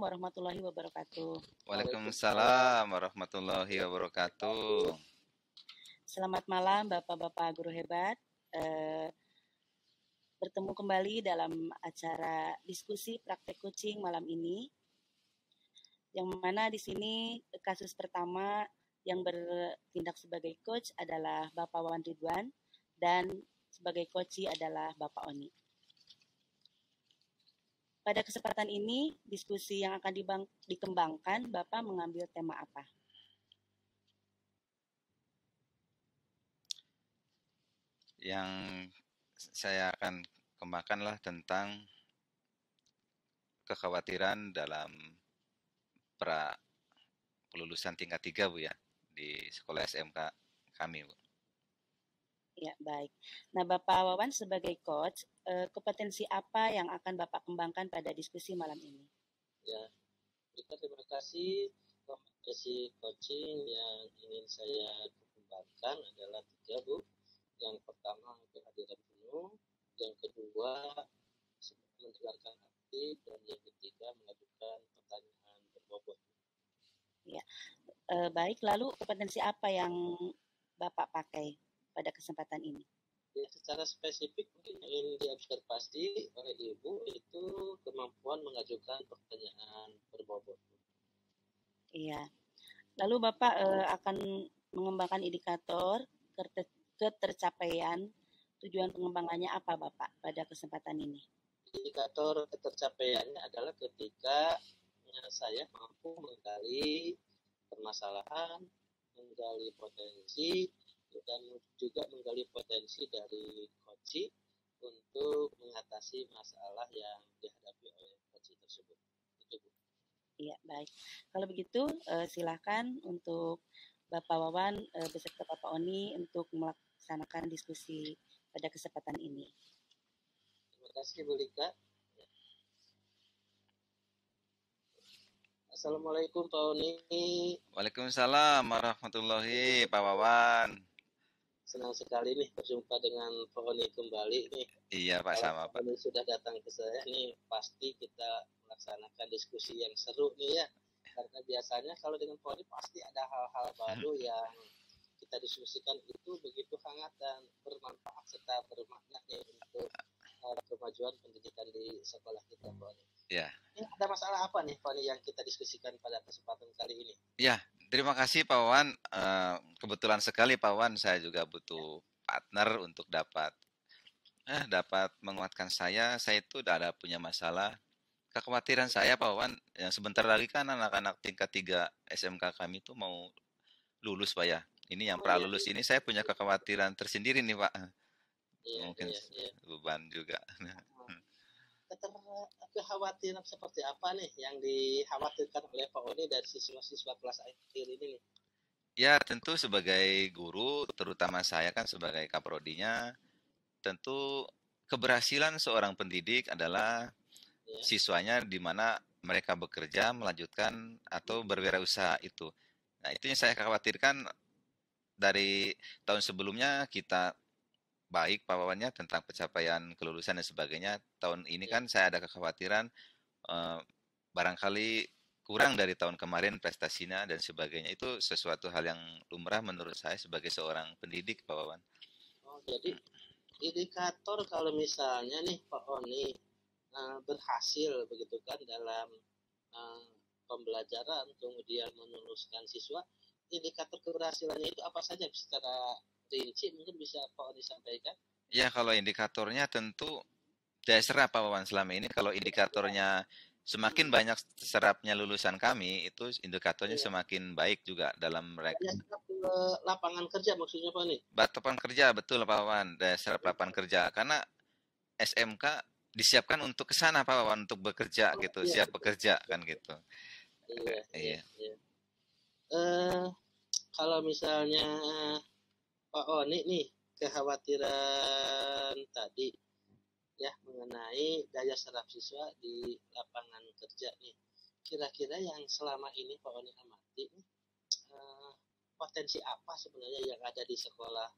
warahmatullahi wabarakatuh. Waalaikumsalam warahmatullahi wabarakatuh. Selamat malam Bapak-Bapak guru hebat. Bertemu kembali dalam acara diskusi praktek coaching malam ini. Yang mana di sini kasus pertama yang bertindak sebagai coach adalah Bapak Wawan Ridwan dan sebagai coachee adalah Bapak Oni. Pada kesempatan ini, diskusi yang akan dikembangkan, Bapak mengambil tema apa? Yang saya akan kembangkanlah tentang kekhawatiran dalam pra kelulusan tingkat 3, Bu ya, di sekolah SMK kami, Bu. Ya, baik. Nah, Bapak Wawan sebagai coach, kompetensi apa yang akan Bapak kembangkan pada diskusi malam ini? Ya, terima kasih. Kompetensi coaching yang ingin saya kembangkan adalah 3, Bu. Yang pertama, kehadiran penuh. Yang kedua, mendengarkan aktif. Dan yang ketiga, mengajukan pertanyaan berbobot. Ya, baik. Lalu kompetensi apa yang Bapak pakai pada kesempatan ini? Ya, secara spesifik mungkin yang diobservasi oleh Ibu itu kemampuan mengajukan pertanyaan berbobot. Iya. Lalu Bapak akan mengembangkan indikator ketercapaian tujuan pengembangannya apa Bapak pada kesempatan ini? Indikator ketercapaiannya adalah ketika saya mampu menggali permasalahan, menggali potensi, dan juga menggali potensi dari coachee untuk mengatasi masalah yang dihadapi oleh coachee tersebut. Itu, Bu. Iya, baik. Kalau begitu, silakan untuk Bapak Wawan beserta Bapak Oni untuk melaksanakan diskusi pada kesempatan ini. Terima kasih, Bu Lika. Assalamualaikum Pak Oni. Waalaikumsalam warahmatullahi Pak Wawan. Senang sekali nih berjumpa dengan Pak Oni kembali nih. Iya Pak, sama Pak. Pak Oni sudah datang ke saya nih, pasti kita melaksanakan diskusi yang seru nih ya. Karena biasanya kalau dengan Pak Oni pasti ada hal-hal baru yang kita diskusikan itu begitu hangat dan bermanfaat serta bermakna nih untuk kemajuan pendidikan di sekolah kita, Pak Oni. Ya. Ini ada masalah apa nih Pak Oni yang kita diskusikan pada kesempatan kali ini? Ya, terima kasih Pak Wawan. Kebetulan sekali Pak Wawan, saya juga butuh partner untuk dapat menguatkan saya. Saya itu udah ada punya masalah. Kekhawatiran saya Pak Wawan, yang sebentar lagi kan anak-anak tingkat 3 SMK kami itu mau lulus Pak ya. Ini yang pra lulus ini saya punya kekhawatiran tersendiri nih Pak. Mungkin beban juga. Kekhawatiran seperti apa nih yang dikhawatirkan oleh Pak Oni dari siswa-siswa kelas akhir ini nih? Ya, tentu sebagai guru, terutama saya kan sebagai kaprodinya, tentu keberhasilan seorang pendidik adalah siswanya di mana mereka bekerja, melanjutkan atau berwirausaha itu. Nah, itu yang saya khawatirkan dari tahun sebelumnya kita baik Pak Wawannya tentang pencapaian kelulusan dan sebagainya. Tahun ini kan saya ada kekhawatiran barangkali kurang dari tahun kemarin prestasinya dan sebagainya. Itu sesuatu hal yang lumrah menurut saya sebagai seorang pendidik Pak Wawan. Oh, jadi indikator kalau misalnya nih Pak Oni berhasil begitu kan dalam pembelajaran kemudian meluluskan siswa, indikator keberhasilannya itu apa saja secara rinci mungkin bisa Pak Oni sampaikan? Ya, kalau indikatornya tentu saya serap Pak Wawan selama ini. Kalau indikatornya semakin banyak serapnya lulusan kami, itu indikatornya semakin baik juga dalam mereka. Lapangan kerja maksudnya Pak Oni? Lapangan kerja, betul Pak Wawan. Serap lapangan kerja. Karena SMK disiapkan untuk ke sana Pak Wawan, untuk bekerja gitu, siap bekerja kan gitu. Iya. Kalau misalnya Pak Oni nih kekhawatiran tadi ya mengenai daya serap siswa di lapangan kerja nih, kira-kira yang selama ini Pak Oni amati nih, potensi apa sebenarnya yang ada di sekolah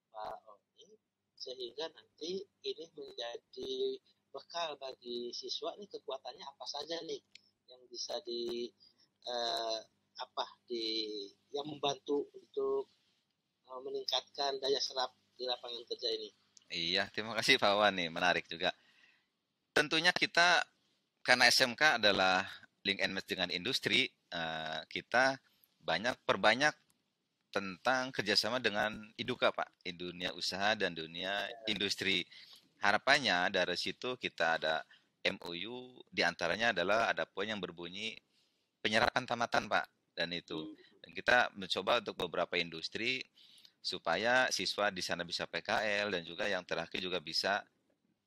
Pak Oni sehingga nanti ini menjadi bekal bagi siswa nih, kekuatannya apa saja nih yang bisa di yang membantu untuk meningkatkan daya serap di lapangan kerja ini. Iya, terima kasih Pak Wan nih, menarik juga. Tentunya kita karena SMK adalah link and match dengan industri, kita perbanyak tentang kerjasama dengan IDUKA Pak, dunia usaha dan dunia industri. Harapannya dari situ kita ada MOU, diantaranya adalah ada poin yang berbunyi penyerapan tamatan Pak, dan kita mencoba untuk beberapa industri supaya siswa di sana bisa PKL dan juga yang terakhir juga bisa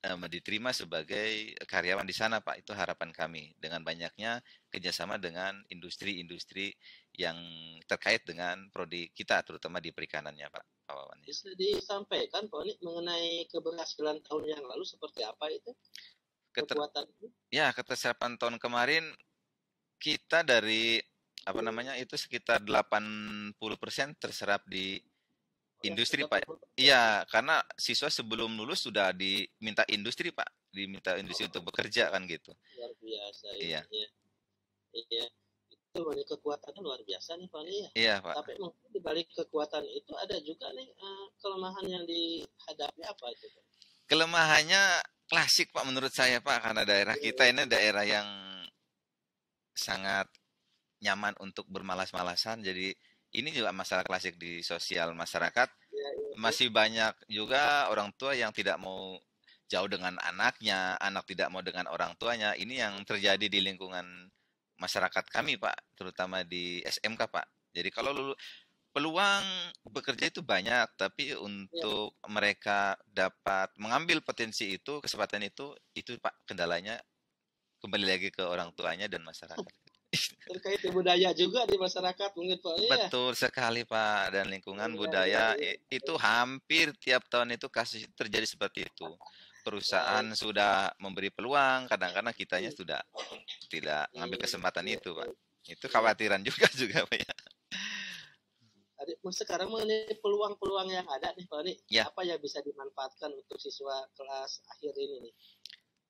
diterima sebagai karyawan di sana Pak. Itu harapan kami dengan banyaknya kerjasama dengan industri-industri yang terkait dengan prodi kita terutama di perikanannya Pak Wawan. Bisa disampaikan Pak Oni mengenai keberhasilan tahun yang lalu seperti apa itu? Kekuatan ya, ketersiapan tahun kemarin kita dari itu sekitar 80% terserap di industri Pak. Iya, karena siswa sebelum lulus sudah diminta industri Pak, diminta industri untuk bekerja kan gitu. Luar biasa. Iya. Iya. Itu kekuatannya luar biasa nih Pak ya. Iya Pak. Tapi mungkin di balik kekuatan itu ada juga nih kelemahan yang dihadapi apa itu Pak? Kelemahannya klasik Pak menurut saya Pak, karena daerah kita ini daerah yang sangat nyaman untuk bermalas-malasan, jadi ini juga masalah klasik di sosial masyarakat. Masih banyak juga orang tua yang tidak mau jauh dengan anaknya, anak tidak mau dengan orang tuanya. Ini yang terjadi di lingkungan masyarakat kami Pak, terutama di SMK Pak. Jadi kalau peluang bekerja itu banyak, tapi untuk mereka dapat mengambil potensi itu, kesempatan itu Pak kendalanya kembali lagi ke orang tuanya dan masyarakat. Terkait budaya juga di masyarakat mungkin Pak. Betul sekali Pak, dan lingkungan budaya itu hampir tiap tahun itu kasus terjadi seperti itu. Perusahaan sudah memberi peluang, kadang-kadang kitanya sudah tidak mengambil kesempatan itu Pak. Itu khawatiran juga Pak ya. Sekarang mengenai peluang-peluang yang ada nih Pak nih, apa yang bisa dimanfaatkan untuk siswa kelas akhir ini nih?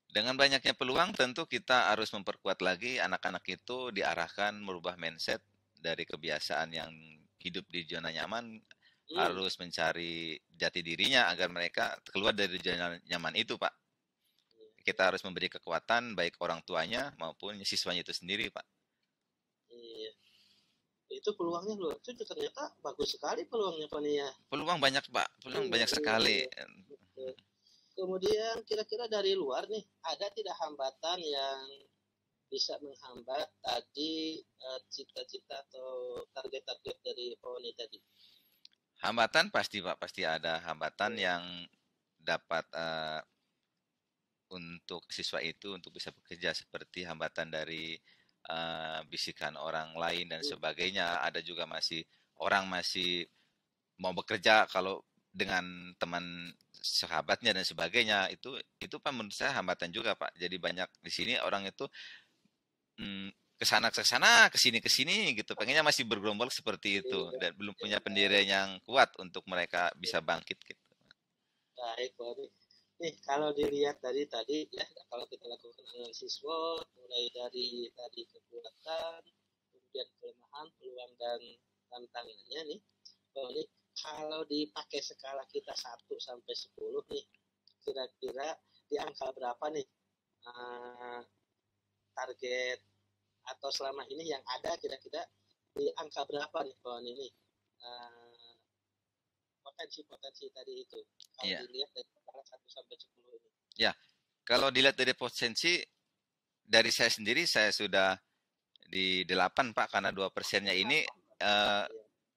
Dengan banyaknya peluang tentu kita harus memperkuat lagi anak-anak itu diarahkan merubah mindset dari kebiasaan yang hidup di zona nyaman, harus mencari jati dirinya agar mereka keluar dari zona nyaman itu Pak. Kita harus memberi kekuatan baik orang tuanya maupun siswanya itu sendiri Pak. Iya. Itu peluangnya loh, itu ternyata bagus sekali peluangnya Pak nih ya. Peluang banyak Pak, peluang banyak sekali. Kemudian kira-kira dari luar nih, ada tidak hambatan yang bisa menghambat tadi cita-cita atau target-target dari Poni tadi? Hambatan pasti Pak, pasti ada hambatan yang dapat untuk siswa itu untuk bisa bekerja, seperti hambatan dari bisikan orang lain dan sebagainya. Ada juga orang masih mau bekerja kalau dengan teman sahabatnya dan sebagainya, itu Pak menurut saya hambatan juga Pak. Jadi banyak di sini orang itu kesana kesini gitu, pengennya masih bergerombol seperti itu dan belum punya pendirian yang kuat untuk mereka bisa bangkit gitu. Baik Pak. Nih kalau dilihat dari tadi ya, kalau kita lakukan analisis SWOT mulai dari tadi kekuatan, kemudian kelemahan, peluang dan tantangannya nih. Kalau dipakai skala kita 1 sampai 10 nih, kira-kira di angka berapa nih target atau selama ini yang ada kira-kira di angka berapa nih kawan ini potensi tadi itu kalau dilihat dari skala 1 sampai 10 ini. Ya, kalau dilihat dari potensi dari saya sendiri, saya sudah di 8 Pak, karena 2%-nya ini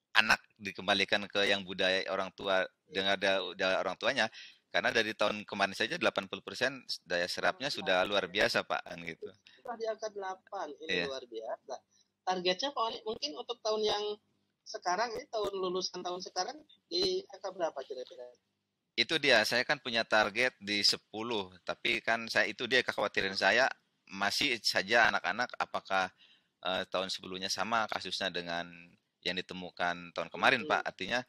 anak dikembalikan ke yang budaya orang tua dengan ada orang tuanya, karena dari tahun kemarin saja 80% daya serapnya sudah luar biasa Pak kan gitu. Sudah di angka 8 ini luar biasa. Targetnya Pak mungkin untuk tahun yang sekarang ini, tahun lulusan tahun sekarang di angka berapa kira-kira? Itu dia, saya kan punya target di 10, tapi kan itu dia kekhawatiran saya, masih saja anak-anak apakah tahun sebelumnya sama kasusnya dengan yang ditemukan tahun kemarin Pak. Artinya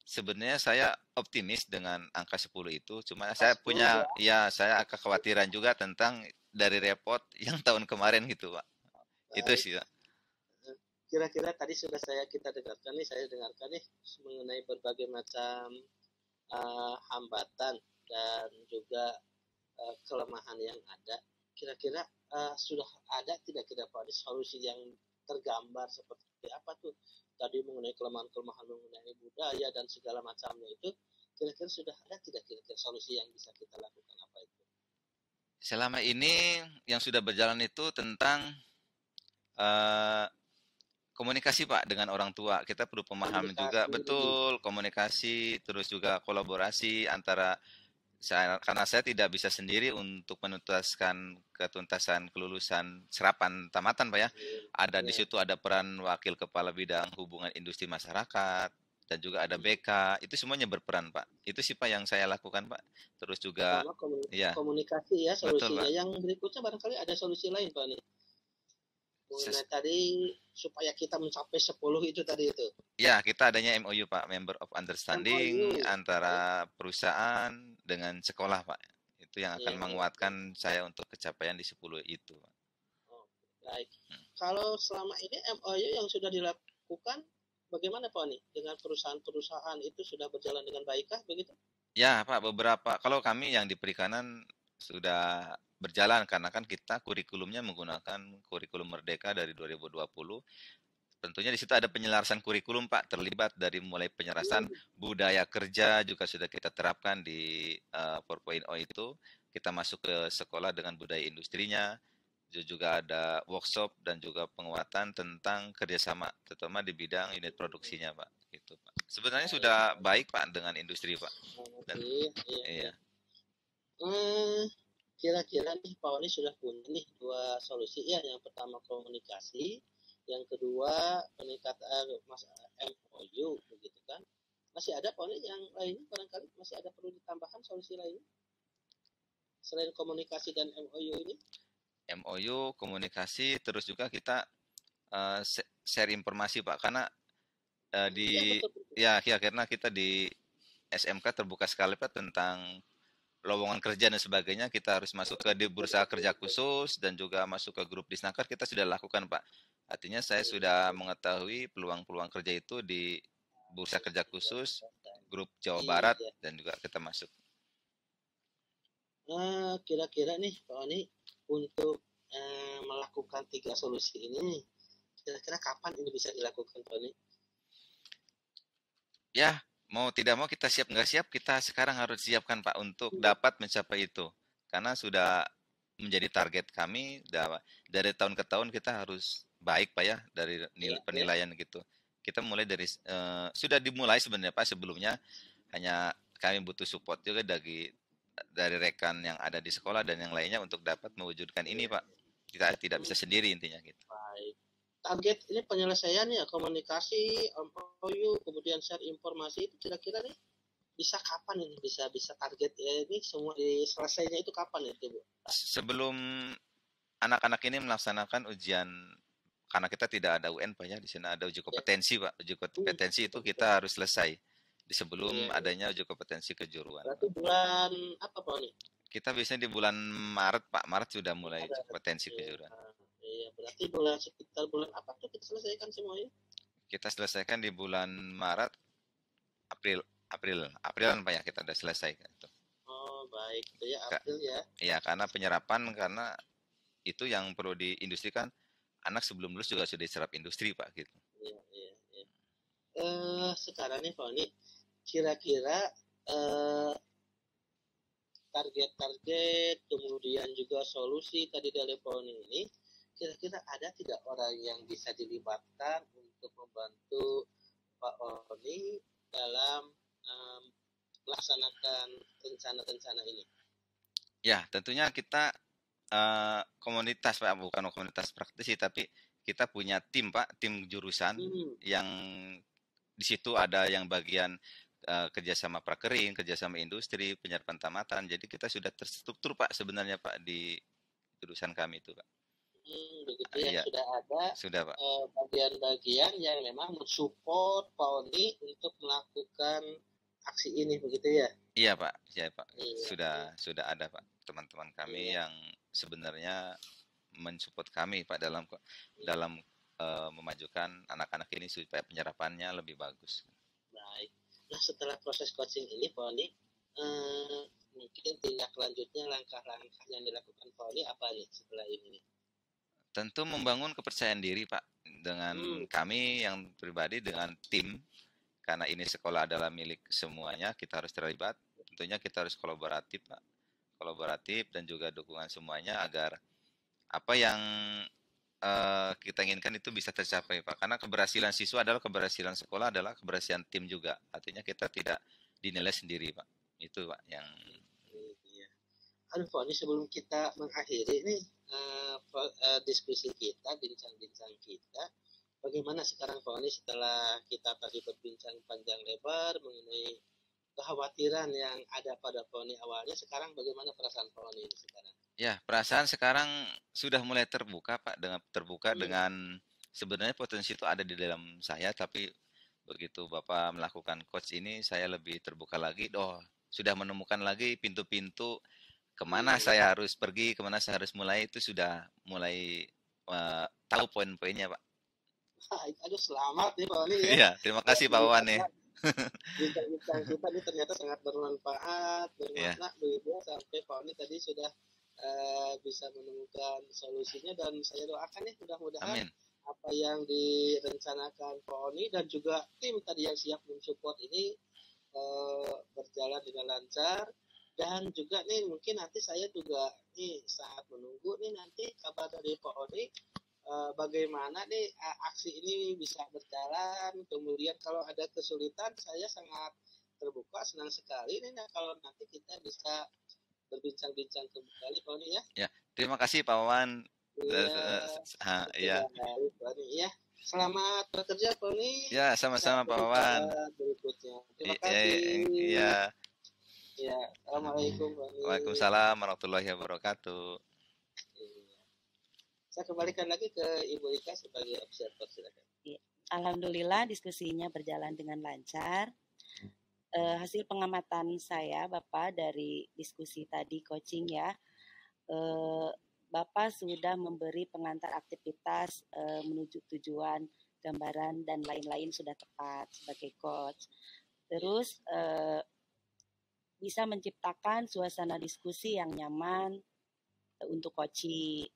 sebenarnya saya optimis dengan angka 10 itu, cuma saya punya saya kekhawatiran juga tentang dari repot yang tahun kemarin gitu Pak. Itu sih Pak. Kira-kira tadi sudah kita dengarkan nih mengenai berbagai macam hambatan dan juga kelemahan yang ada. Kira-kira sudah ada tidak Pak solusi yang tergambar seperti apa tuh? Tadi mengenai kelemahan-kelemahan mengenai budaya dan segala macamnya itu, kira-kira sudah ada tidak kira-kira solusi yang bisa kita lakukan apa itu? Selama ini yang sudah berjalan itu tentang komunikasi Pak dengan orang tua. Kita perlu pemahaman juga, betul, komunikasi, terus juga kolaborasi antara karena saya tidak bisa sendiri untuk menuntaskan ketuntasan kelulusan serapan tamatan Pak ya. Ada di situ ada peran wakil kepala bidang hubungan industri masyarakat dan juga ada BK. Itu semuanya berperan Pak. Itu sih Pak yang saya lakukan Pak. Terus juga komunikasi ya solusinya. Betul, yang berikutnya barangkali ada solusi lain Pak nih. Mengenai tadi supaya kita mencapai 10 itu tadi itu. Ya, kita adanya MOU Pak, Member of Understanding antara perusahaan dengan sekolah Pak. Itu yang akan menguatkan saya untuk kecapaian di 10 itu Pak. Oh, baik. Kalau selama ini MOU yang sudah dilakukan bagaimana Pak nih? Dengan perusahaan-perusahaan itu sudah berjalan dengan baikkah begitu? Ya Pak, beberapa. Kalau kami yang di perikanan sudah berjalan karena kan kita kurikulumnya menggunakan kurikulum Merdeka dari 2020. Tentunya di situ ada penyelarasan kurikulum Pak, terlibat dari mulai penyelarasan budaya kerja juga sudah kita terapkan di 4.0 itu. Kita masuk ke sekolah dengan budaya industrinya, juga ada workshop dan juga penguatan tentang kerjasama, terutama di bidang unit produksinya Pak. Gitu Pak. Sebenarnya sudah baik Pak dengan industri Pak. Dan, iya. Kira-kira nih Pak Wani sudah punya nih 2 solusi ya. Yang pertama komunikasi, yang kedua peningkatan MOU begitu kan. Masih ada Pak Wani yang lainnya barangkali masih ada perlu ditambahkan solusi lain selain komunikasi dan MOU ini? MOU, komunikasi, terus juga kita share informasi Pak, karena karena kita di SMK terbuka sekali Pak tentang lowongan kerja dan sebagainya. Kita harus masuk ke di bursa kerja khusus dan juga masuk ke grup Disnaker, kita sudah lakukan Pak. Artinya saya sudah mengetahui peluang-peluang kerja itu di bursa kerja khusus grup Jawa Barat dan juga kita masuk. Kira-kira nih Pak Wani untuk melakukan 3 solusi ini, kira-kira kapan ini bisa dilakukan Pak Wani? Ya, mau tidak mau kita siap nggak siap, kita sekarang harus siapkan Pak untuk dapat mencapai itu. Karena sudah menjadi target kami dari tahun ke tahun kita harus baik Pak ya dari penilaian gitu. Kita mulai dari sudah dimulai sebenarnya Pak sebelumnya, hanya kami butuh support juga dari rekan yang ada di sekolah dan yang lainnya untuk dapat mewujudkan ini Pak. Kita tidak bisa sendiri intinya gitu. Baik. Target ini penyelesaian ya komunikasi, MOU, kemudian share informasi itu kira-kira nih bisa kapan ini bisa target ya ini semua diselesainya itu kapan itu Bu? Sebelum anak-anak ini melaksanakan ujian, karena kita tidak ada UN Pak ya, di sana ada uji kompetensi Pak. Uji kompetensi itu kita harus selesai di sebelum adanya uji kompetensi kejuruan. Berarti bulan apa Pak nih? Kita biasanya di bulan Maret Pak. Maret sudah mulai uji kompetensi kejuruan. Iya, berarti sekitar bulan apa tuh kita selesaikan semuanya? Kita selesaikan di bulan Maret, Aprilan Pak ya, kita sudah selesai gitu. Oh, baik. Itu ya April ya. Iya, karena penyerapan, karena itu yang perlu diindustrikan, anak sebelum lulus juga sudah diserap industri Pak gitu. Iya. Sekarang nih Pak Wani, kira-kira target-target kemudian juga solusi tadi dari Pak Wani ini, kira-kira ada tidak orang yang bisa dilibatkan untuk membantu Pak Wani dalam melaksanakan rencana-rencana ini? Ya, tentunya kita komunitas Pak, bukan komunitas praktisi, tapi kita punya tim Pak, tim jurusan yang di situ ada yang bagian kerjasama prakering, kerjasama industri, penyerapan tamatan. Jadi kita sudah terstruktur Pak sebenarnya Pak di jurusan kami itu Pak. Begitu ya, sudah ada Pak. Bagian-bagian yang memang mensupport Pak Oni untuk melakukan aksi ini begitu ya? Iya Pak. Iya. Sudah ada Pak teman-teman kami yang sebenarnya mensupport kami Pak dalam memajukan anak-anak ini supaya penyerapannya lebih bagus. Baik. Nah, setelah proses coaching ini, Pak Oni, mungkin tindak lanjutnya langkah-langkah yang dilakukan Pak Oni apa nih setelah ini? Tentu membangun kepercayaan diri Pak dengan kami yang pribadi dengan tim, karena ini sekolah adalah milik semuanya, kita harus terlibat. Tentunya kita harus kolaboratif Pak, kolaboratif dan juga dukungan semuanya agar apa yang kita inginkan itu bisa tercapai Pak. Karena keberhasilan siswa adalah keberhasilan sekolah, adalah keberhasilan tim juga. Artinya kita tidak dinilai sendiri Pak. Itu Pak yang Pak, ini sebelum kita mengakhiri ini diskusi kita, bincang-bincang kita, bagaimana sekarang Pak Oni setelah kita tadi berbincang panjang lebar mengenai kekhawatiran yang ada pada Pak Oni awalnya, sekarang bagaimana perasaan Pak Oni sekarang? Ya, perasaan sekarang sudah mulai terbuka Pak, dengan sebenarnya potensi itu ada di dalam saya, tapi begitu Bapak melakukan coach ini, saya lebih terbuka lagi. Sudah menemukan lagi pintu-pintu kemana saya harus pergi, kemana saya harus mulai, itu sudah mulai tahu poin-poinnya Pak. Aduh, selamat nih Pak Oni ya. Iya, terima kasih Pak Wawan nih. Bincang-bincang kita ini ternyata sangat bermanfaat, bermakna begitu sampai Pak Oni tadi sudah bisa menemukan solusinya, dan saya doakan ya mudah-mudahan apa yang direncanakan Pak Oni dan juga tim tadi yang siap mensupport ini berjalan dengan lancar. Dan juga nih mungkin nanti saya juga nih sangat menunggu nih nanti kabar dari Pak Oni bagaimana nih aksi ini bisa berjalan. Kemudian kalau ada kesulitan saya sangat terbuka, senang sekali nih kalau nanti kita bisa berbincang-bincang kembali Pak Oni ya. Ya, terima kasih Pak Wawan. Ya. Selamat bekerja Pak Oni. Ya, sama-sama Pak Wawan. Berikutnya. Terima kasih. Iya. Ya, assalamualaikum. Waalaikumsalam warahmatullahi wabarakatuh. Saya kembalikan lagi ke Ibu Rika sebagai observer, silakan. Alhamdulillah diskusinya berjalan dengan lancar. Hasil pengamatan saya Bapak dari diskusi tadi coaching ya, Bapak sudah memberi pengantar aktivitas menuju tujuan, gambaran dan lain-lain sudah tepat sebagai coach. Terus bisa menciptakan suasana diskusi yang nyaman untuk coaching,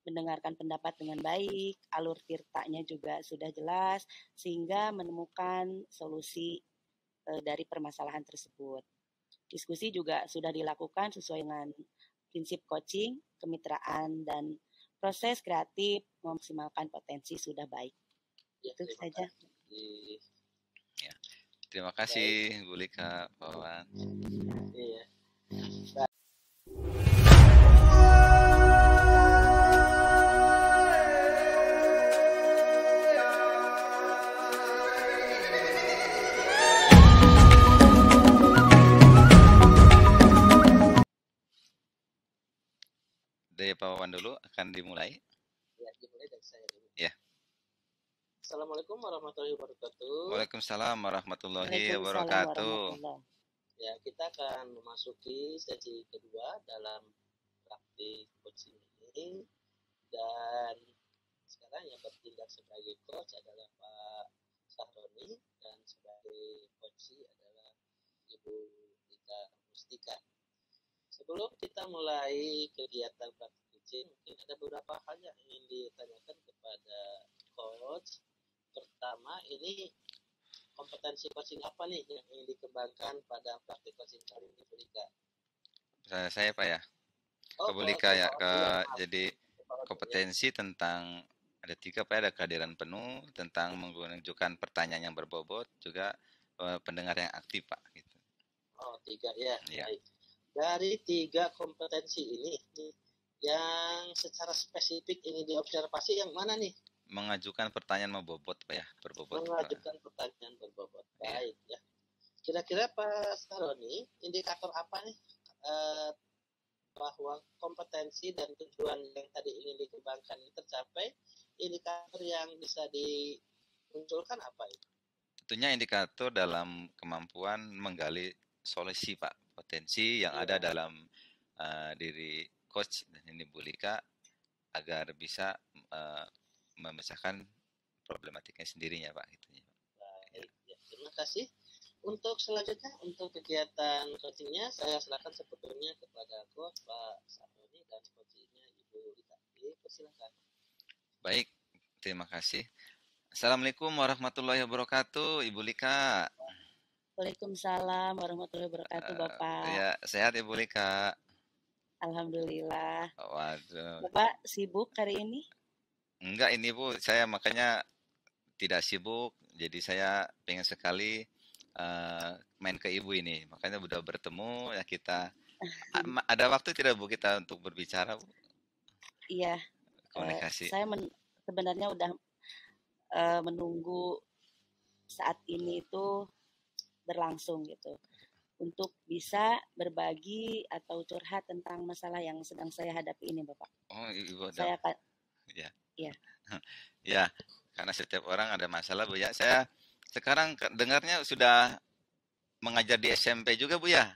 mendengarkan pendapat dengan baik, alur tirtanya juga sudah jelas, sehingga menemukan solusi dari permasalahan tersebut. Diskusi juga sudah dilakukan sesuai dengan prinsip coaching, kemitraan, dan proses kreatif memaksimalkan potensi sudah baik. Itu saja. Ya. Terima kasih Bu Lika, Pak Wawan. Iya. Dari Pak Wawan dulu akan dimulai. Ya, dimulai dari saya dulu. Ya. Assalamualaikum warahmatullahi wabarakatuh. Waalaikumsalam warahmatullahi wabarakatuh. Ya, kita akan memasuki sesi kedua dalam praktik coaching ini, dan sekarang yang bertindak sebagai coach adalah Pak Sahroni dan sebagai coach adalah Ibu Rika Mustika. Sebelum kita mulai kegiatan praktik coaching, mungkin ada beberapa hal yang ingin ditanyakan kepada coach. Pertama, ini kompetensi coaching apa nih yang ingin dikembangkan pada praktik coaching kali ini, Bu Lika? Saya Pak ya. Ke Bu Lika ya. Jadi kompetensi tentang ada 3 Pak, ada kehadiran penuh, tentang menunjukkan pertanyaan yang berbobot, juga pendengar yang aktif Pak. Gitu. 3 ya. Baik. Dari 3 kompetensi ini yang secara spesifik ingin diobservasi yang mana nih? Mengajukan pertanyaan berbobot Pak ya, berbobot. Mengajukan pertanyaan berbobot. Baik ya. Kira-kira Pak Saroni, indikator apa nih bahwa kompetensi dan tujuan yang tadi ingin dikembangkan ini tercapai? Indikator yang bisa dimunculkan apa itu? Tentunya indikator dalam kemampuan menggali solusi Pak, potensi yang ada dalam diri coach dan ini Bu Lika agar bisa memecahkan problematikanya sendirinya Pak. Gitu. Baik, ya, terima kasih. Untuk selanjutnya, untuk kegiatan coachingnya, saya silakan sebetulnya kepada Coach Pak Sahroni dan coachingnya Ibu Rita. Silakan. Baik, terima kasih. Assalamualaikum warahmatullahi wabarakatuh, Ibu Lika. Waalaikumsalam warahmatullahi wabarakatuh, Bapak. Ya, sehat Ibu Lika. Alhamdulillah. Waduh. Bapak sibuk hari ini? Enggak ini Bu, saya makanya tidak sibuk, jadi saya pengen sekali main ke Ibu ini. Makanya udah bertemu ya kita. Ada waktu tidak Bu kita untuk berbicara Bu? Iya, Komunikasi. saya sebenarnya udah menunggu saat ini itu berlangsung gitu untuk bisa berbagi atau curhat tentang masalah yang sedang saya hadapi ini, Bapak. Oh, Ibu Saya akan ya. ya. Ya, karena setiap orang ada masalah Bu ya. Saya sekarang dengarnya sudah mengajar di SMP juga Bu ya?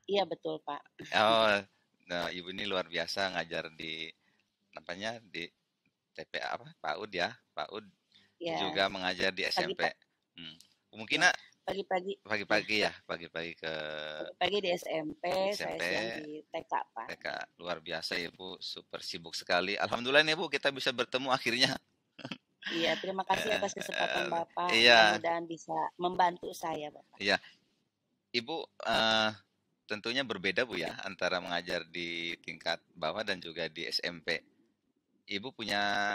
Iya betul Pak. Oh, nah, Ibu ini luar biasa ngajar di namanya di TPA apa? PAUD ya, PAUD Ya, juga mengajar di SMP. Kemungkinan pagi-pagi ya, pagi-pagi pagi di SMP, saya siang di TK Pak. TK luar biasa ya Bu, super sibuk sekali. Alhamdulillah nih Bu, kita bisa bertemu akhirnya. Iya, terima kasih atas kesempatan Bapak. Iya. Mudah-mudahan bisa membantu saya Bapak. Iya, Ibu tentunya berbeda Bu ya antara mengajar di tingkat bawah dan juga di SMP. Ibu punya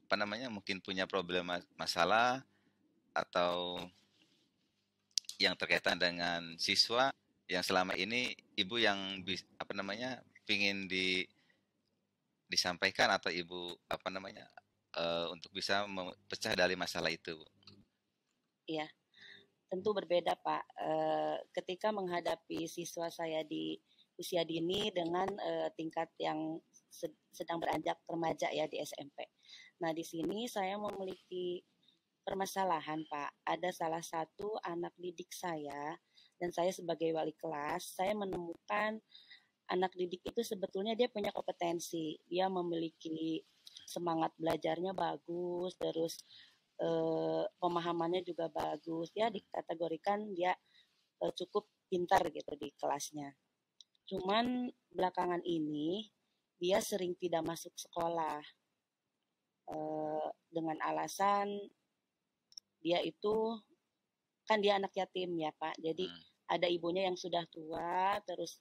apa namanya mungkin punya problem masalah atau yang terkaitan dengan siswa yang selama ini Ibu yang apa namanya pingin disampaikan atau Ibu apa namanya untuk bisa pecah dari masalah itu. Iya, tentu berbeda Pak. Ketika menghadapi siswa saya di usia dini dengan tingkat yang sedang beranjak remaja ya di SMP. Nah di sini saya memiliki permasalahan Pak. Ada salah satu anak didik saya dan saya sebagai wali kelas, saya menemukan anak didik itu sebetulnya dia punya kompetensi, dia memiliki semangat belajarnya bagus, terus pemahamannya juga bagus, ya dikategorikan dia cukup pintar gitu di kelasnya. Cuman belakangan ini dia sering tidak masuk sekolah dengan alasan dia itu kan dia anak yatim ya Pak, jadi ada ibunya yang sudah tua, terus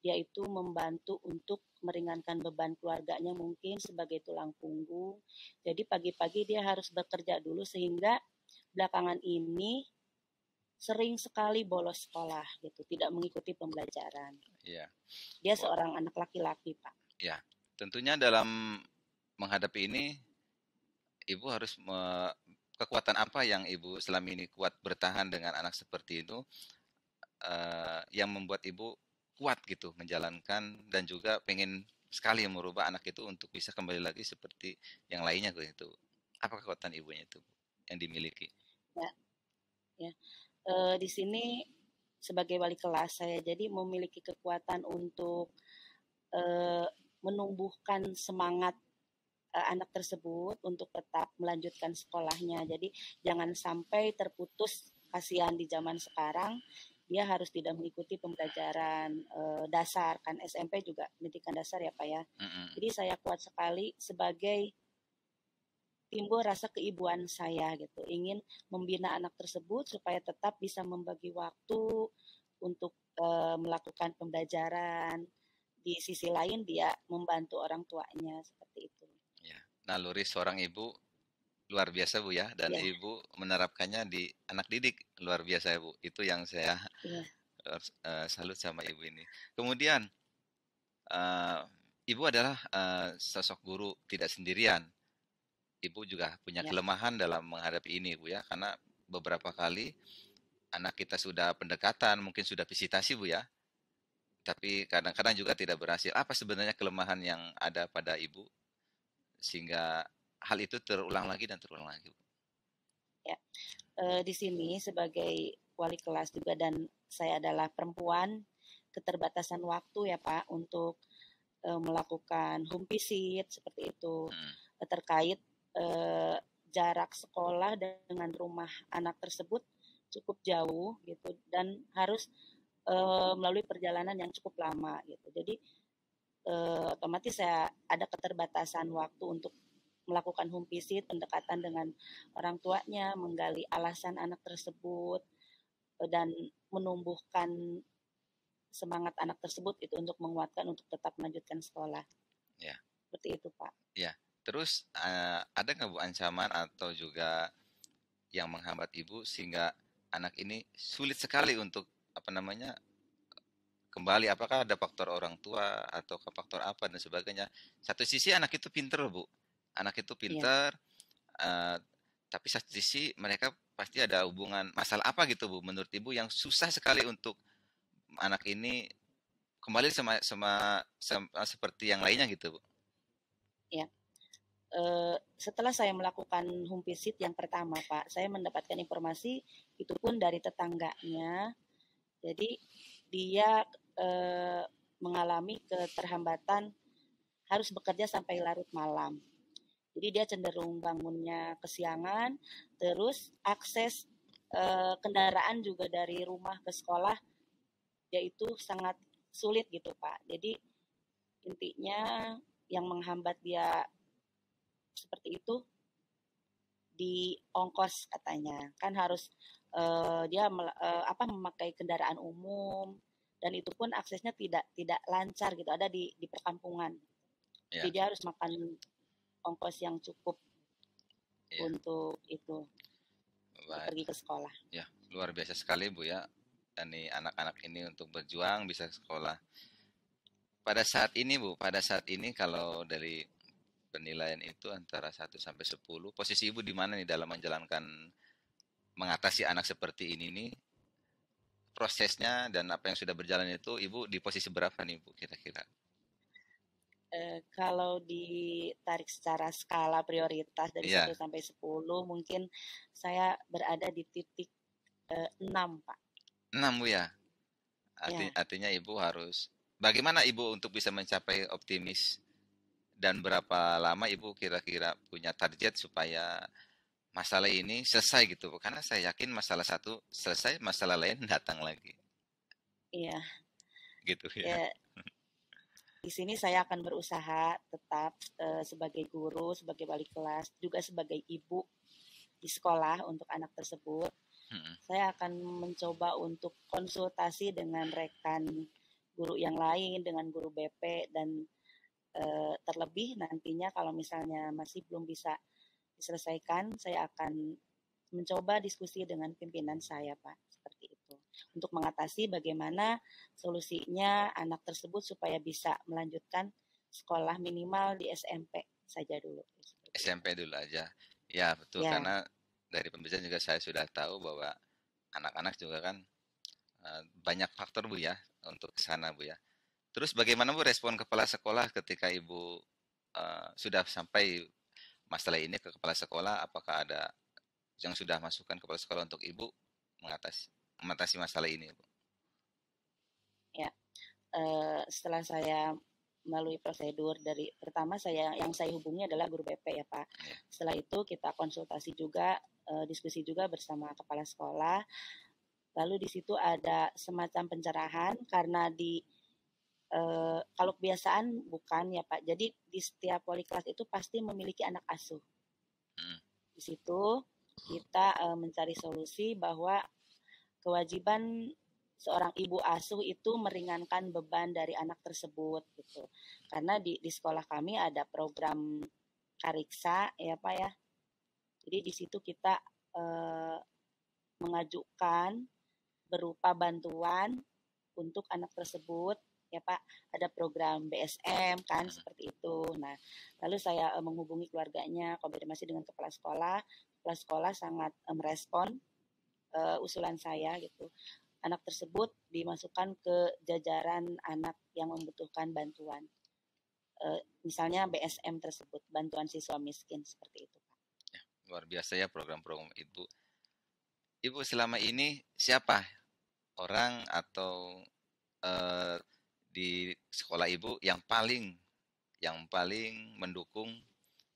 dia itu membantu untuk meringankan beban keluarganya mungkin sebagai tulang punggung. Jadi pagi-pagi dia harus bekerja dulu sehingga belakangan ini sering sekali bolos sekolah gitu, tidak mengikuti pembelajaran. Iya. Dia seorang anak laki-laki, Pak. Ya, tentunya dalam menghadapi ini Ibu harus kekuatan apa yang Ibu selama ini kuat bertahan dengan anak seperti itu yang membuat Ibu kuat gitu menjalankan dan juga pengen sekali merubah anak itu untuk bisa kembali lagi seperti yang lainnya gitu. Apa kekuatan Ibunya itu yang dimiliki? Ya. Di sini sebagai wali kelas saya jadi memiliki kekuatan untuk menumbuhkan semangat anak tersebut untuk tetap melanjutkan sekolahnya. Jadi jangan sampai terputus, kasihan di zaman sekarang dia harus tidak mengikuti pembelajaran dasar, kan SMP juga pendidikan dasar ya Pak ya. Jadi saya kuat sekali sebagai timbul rasa keibuan saya gitu, ingin membina anak tersebut supaya tetap bisa membagi waktu untuk melakukan pembelajaran. Di sisi lain dia membantu orang tuanya seperti itu. Ya, naluri seorang ibu luar biasa Bu ya, dan Ibu menerapkannya di anak didik luar biasa Bu. Itu yang saya salut sama Ibu ini. Kemudian Ibu adalah sosok guru tidak sendirian. Ibu juga punya kelemahan dalam menghadapi ini Bu ya, karena beberapa kali anak kita sudah pendekatan, mungkin sudah visitasi Bu ya, tapi kadang-kadang juga tidak berhasil. Apa sebenarnya kelemahan yang ada pada Ibu sehingga hal itu terulang lagi dan terulang lagi Bu? Ya, di sini sebagai wali kelas juga dan saya adalah perempuan, keterbatasan waktu ya Pak untuk melakukan home visit seperti itu Hmm. terkait jarak sekolah dengan rumah anak tersebut cukup jauh gitu dan harus melalui perjalanan yang cukup lama gitu. Jadi otomatis saya ada keterbatasan waktu untuk melakukan home visit, pendekatan dengan orang tuanya, menggali alasan anak tersebut dan menumbuhkan semangat anak tersebut itu untuk menguatkan untuk tetap melanjutkan sekolah. Ya. Seperti itu, Pak. Ya. Terus ada nggak Bu ancaman atau juga yang menghambat Ibu sehingga anak ini sulit sekali untuk apa namanya kembali? Apakah ada faktor orang tua atau faktor apa dan sebagainya? Satu sisi anak itu pinter Bu, anak itu Iya. pinter, tapi satu sisi mereka pasti ada hubungan masalah apa gitu Bu? Menurut Ibu yang susah sekali untuk anak ini kembali sama seperti yang lainnya gitu Bu? Ya. Setelah saya melakukan home visit yang pertama, Pak, saya mendapatkan informasi itu pun dari tetangganya. Jadi dia mengalami keterhambatan harus bekerja sampai larut malam. Jadi dia cenderung bangunnya kesiangan, terus akses kendaraan juga dari rumah ke sekolah yaitu sangat sulit gitu, Pak. Jadi intinya yang menghambat dia seperti itu di ongkos katanya. Kan harus dia memakai kendaraan umum dan itu pun aksesnya tidak lancar gitu, ada di perkampungan. Ya. Jadi dia harus makan ongkos yang cukup Ya. untuk itu pergi ke sekolah. Ya, luar biasa sekali Bu ya. Ini anak-anak ini untuk berjuang bisa sekolah. Pada saat ini Bu, pada saat ini kalau dari penilaian itu antara 1 sampai 10, posisi Ibu di mana nih dalam menjalankan mengatasi anak seperti ini nih? Prosesnya dan apa yang sudah berjalan itu Ibu di posisi berapa nih Bu kira-kira? Kalau ditarik secara skala prioritas dari Iya. 1 sampai 10 mungkin saya berada di titik 6, Pak. 6 Bu ya. Ya. Artinya Ibu harus bagaimana Ibu untuk bisa mencapai optimis dan berapa lama Ibu kira-kira punya target supaya masalah ini selesai gitu? Karena saya yakin masalah satu selesai, masalah lain datang lagi. Iya. Gitu ya. Ya, di sini saya akan berusaha tetap sebagai guru, sebagai wali kelas, juga sebagai ibu di sekolah untuk anak tersebut. Saya akan mencoba untuk konsultasi dengan rekan guru yang lain, dengan guru BP, dan terlebih nantinya kalau misalnya masih belum bisa diselesaikan, saya akan mencoba diskusi dengan pimpinan saya, Pak, seperti itu. Untuk mengatasi bagaimana solusinya anak tersebut supaya bisa melanjutkan sekolah minimal di SMP saja dulu. SMP dulu aja. Ya, betul. Ya. Karena dari pembicaraan juga saya sudah tahu bahwa anak-anak juga kan banyak faktor Bu ya untuk ke sana Bu ya. Terus bagaimana Bu respon kepala sekolah ketika Ibu sudah sampai masalah ini ke kepala sekolah? Apakah ada yang sudah masukkan kepala sekolah untuk Ibu mengatasi masalah ini Bu? Ya, setelah saya melalui prosedur dari pertama yang saya hubungi adalah guru BP ya Pak. Ya. Setelah itu kita konsultasi juga, diskusi juga bersama kepala sekolah. Lalu di situ ada semacam pencerahan karena kalau kebiasaan bukan ya Pak. Jadi di setiap wali kelas itu pasti memiliki anak asuh. Di situ kita mencari solusi bahwa kewajiban seorang ibu asuh itu meringankan beban dari anak tersebut gitu. Karena di sekolah kami ada program Kariksa ya Pak ya. Jadi di situ kita mengajukan berupa bantuan untuk anak tersebut ya Pak. Ada program BSM kan seperti itu. Nah, lalu saya menghubungi keluarganya, konfirmasi dengan kepala sekolah sangat merespon usulan saya gitu. Anak tersebut dimasukkan ke jajaran anak yang membutuhkan bantuan. Misalnya BSM tersebut, bantuan siswa miskin seperti itu, Pak. Ya, luar biasa ya program-program Ibu. Ibu selama ini siapa orang atau di sekolah ibu yang paling mendukung,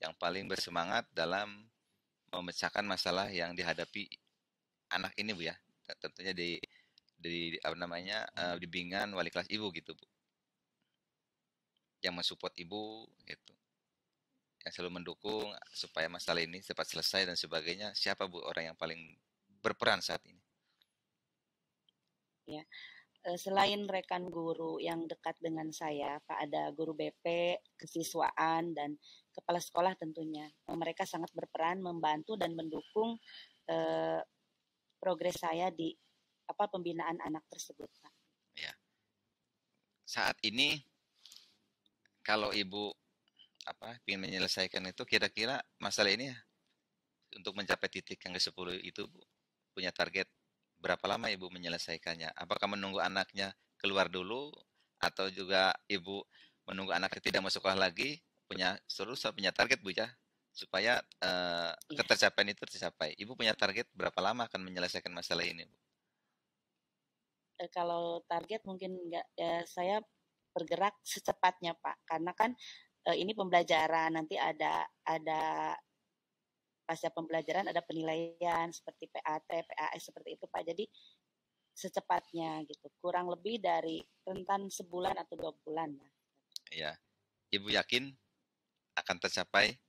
yang paling bersemangat dalam memecahkan masalah yang dihadapi anak ini Bu ya. Tentunya di apa namanya di bimbingan wali kelas ibu gitu Bu. Yang mensupport ibu gitu. Yang selalu mendukung supaya masalah ini cepat selesai dan sebagainya. Siapa Bu orang yang paling berperan saat ini? Ya, selain rekan guru yang dekat dengan saya, Pak, ada guru BP, kesiswaan, dan kepala sekolah tentunya. Mereka sangat berperan membantu dan mendukung progres saya di pembinaan anak tersebut, Pak. Ya. Saat ini kalau ibu ingin menyelesaikan itu, kira-kira masalah ini untuk mencapai titik yang ke-10 itu Bu, punya target berapa lama ibu menyelesaikannya? Apakah menunggu anaknya keluar dulu atau juga ibu menunggu anaknya tidak masuk sekolah lagi? Punya target Bu ya, supaya ketercapaian itu tercapai. Ibu punya target berapa lama akan menyelesaikan masalah ini Bu? Kalau target mungkin enggak, saya bergerak secepatnya Pak, karena kan ini pembelajaran, nanti ada pasca pembelajaran ada penilaian seperti PAT, PAS seperti itu Pak. Jadi secepatnya gitu. Kurang lebih dari rentan sebulan atau 2 bulan lah. Ya. Ibu yakin akan tercapai?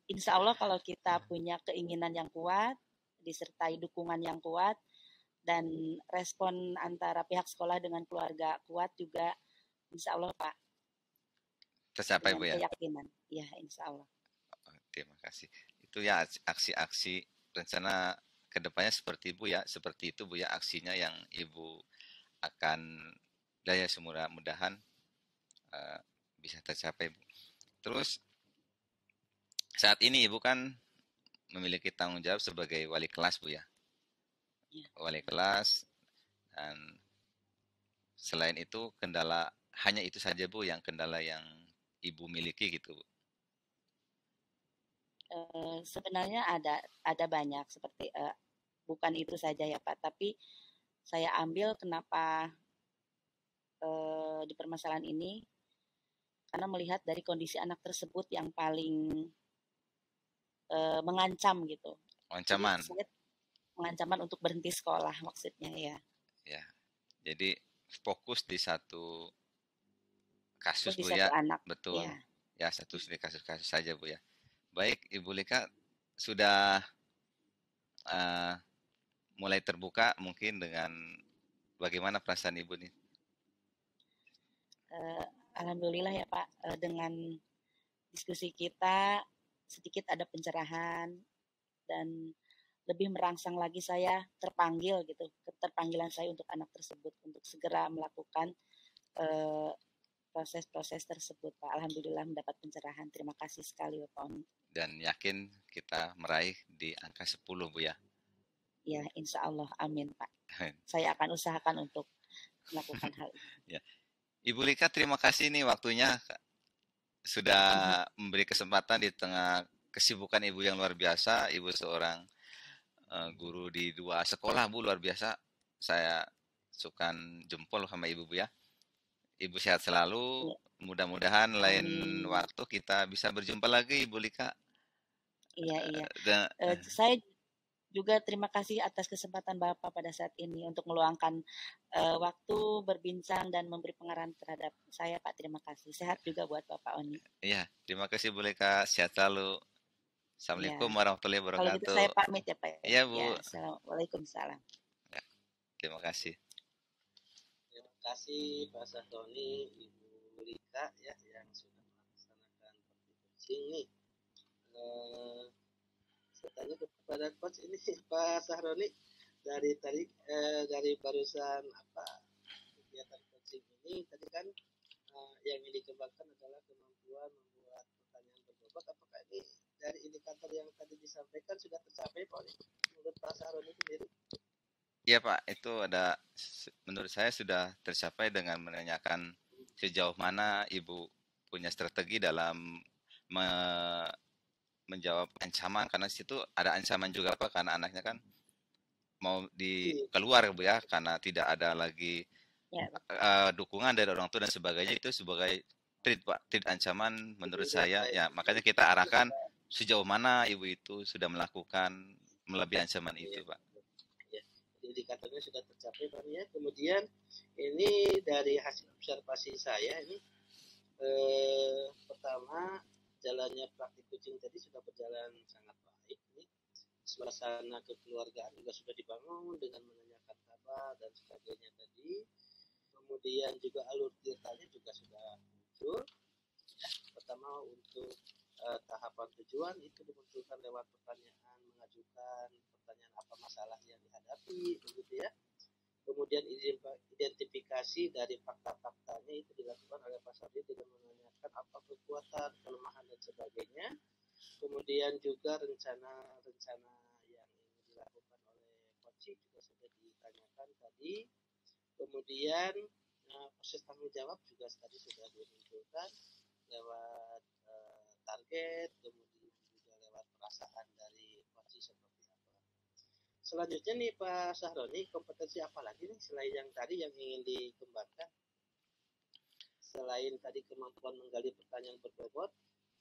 Insya Allah kalau kita punya keinginan yang kuat, disertai dukungan yang kuat, dan respon antara pihak sekolah dengan keluarga kuat juga, insya Allah Pak. Tercapai dengan Bu ya? Keyakinan, ya insya Allah. Terima kasih. Itu ya aksi-aksi rencana kedepannya seperti Bu ya, seperti itu Bu ya aksinya yang Ibu akan daya mudah-mudahan bisa tercapai Bu. Terus saat ini Ibu kan memiliki tanggung jawab sebagai wali kelas Bu ya. Wali kelas, dan selain itu kendala hanya itu saja Bu yang kendala yang Ibu miliki gitu Bu. Sebenarnya ada banyak seperti bukan itu saja ya Pak, tapi saya ambil kenapa di permasalahan ini karena melihat dari kondisi anak tersebut yang paling mengancam gitu. Ancaman. Jadi, mengancaman untuk berhenti sekolah maksudnya ya. Ya. Jadi fokus di satu kasus Fokus Bu di ya. satu anak. Betul. Ya. Ya, satu kasus-kasus saja Bu ya. Baik, Ibu Lika sudah mulai terbuka mungkin dengan bagaimana perasaan Ibu nih? Alhamdulillah ya Pak, dengan diskusi kita sedikit ada pencerahan dan lebih merangsang lagi saya terpanggil gitu, keterpanggilan saya untuk anak tersebut untuk segera melakukan proses-proses tersebut Pak. Alhamdulillah mendapat pencerahan. Terima kasih sekali Bapak Oni. Dan yakin kita meraih di angka 10 Bu ya. Ya, insya Allah. Amin Pak. Saya akan usahakan untuk melakukan hal ini. Ya. Ibu Lika terima kasih nih waktunya sudah memberi kesempatan di tengah kesibukan Ibu yang luar biasa. Ibu seorang guru di 2 sekolah Bu, luar biasa. Saya sukan jempol sama Ibu Bu ya. Ibu sehat selalu. Mudah-mudahan lain waktu kita bisa berjumpa lagi Ibu Lika. Iya. Saya juga terima kasih atas kesempatan Bapak pada saat ini untuk meluangkan waktu berbincang dan memberi pengarahan terhadap saya Pak. Terima kasih. Sehat juga buat Bapak Oni. Iya, terima kasih Bu Lika. Sehat selalu. Assalamualaikum warahmatullahi wabarakatuh. Kalau gitu saya pamit ya Pak. Iya Bu. Ya, Waalaikumsalam. Ya, terima kasih. Terima kasih Pak Sahroni, Ibu Lika ya yang sudah melaksanakan praktik coaching nih. Saya tanya kepada coach ini Pak Sahroni, dari barusan kegiatan coaching ini tadi kan yang dikembangkan adalah kemampuan membuat pertanyaan berbobot. Apakah ini dari indikator yang tadi disampaikan sudah tercapai Pak menurut Pak Sahroni sendiri? Iya Pak, itu menurut saya sudah tercapai dengan menanyakan sejauh mana Ibu punya strategi dalam menjawab ancaman, karena situ ada ancaman juga Pak, karena anaknya kan mau di Iya, keluar Bu ya, karena tidak ada lagi Ya, dukungan dari orang tua dan sebagainya, itu sebagai treat Pak, treat ancaman menurut iya, saya baik. ya, makanya kita arahkan sejauh mana ibu itu sudah melakukan melebihi ancaman Iya, itu Pak. ya. Jadi indikatornya sudah tercapai Pak ya. Kemudian ini dari hasil observasi saya ini pertama jalannya praktik coaching tadi sudah berjalan sangat baik. Ini suasana kekeluargaan juga sudah dibangun dengan menanyakan kabar dan sebagainya tadi. Kemudian juga alur ceritanya juga sudah muncul. Pertama untuk tahapan tujuan itu dimunculkan lewat pertanyaan, mengajukan pertanyaan apa masalah yang dihadapi, begitu ya. Kemudian identifikasi dari fakta-faktanya itu dilakukan oleh Pak Sardi dengan menanyakan apa kekuatan, kelemahan dan sebagainya. Kemudian juga rencana-rencana yang ingin dilakukan oleh Koci juga sudah ditanyakan tadi. Kemudian proses tanggung jawab juga tadi sudah dimunculkan lewat target, kemudian juga lewat perasaan dari Koci seperti apa. Selanjutnya nih Pak Sahroni, kompetensi apa lagi nih selain yang tadi yang ingin dikembangkan? Selain tadi kemampuan menggali pertanyaan berbobot,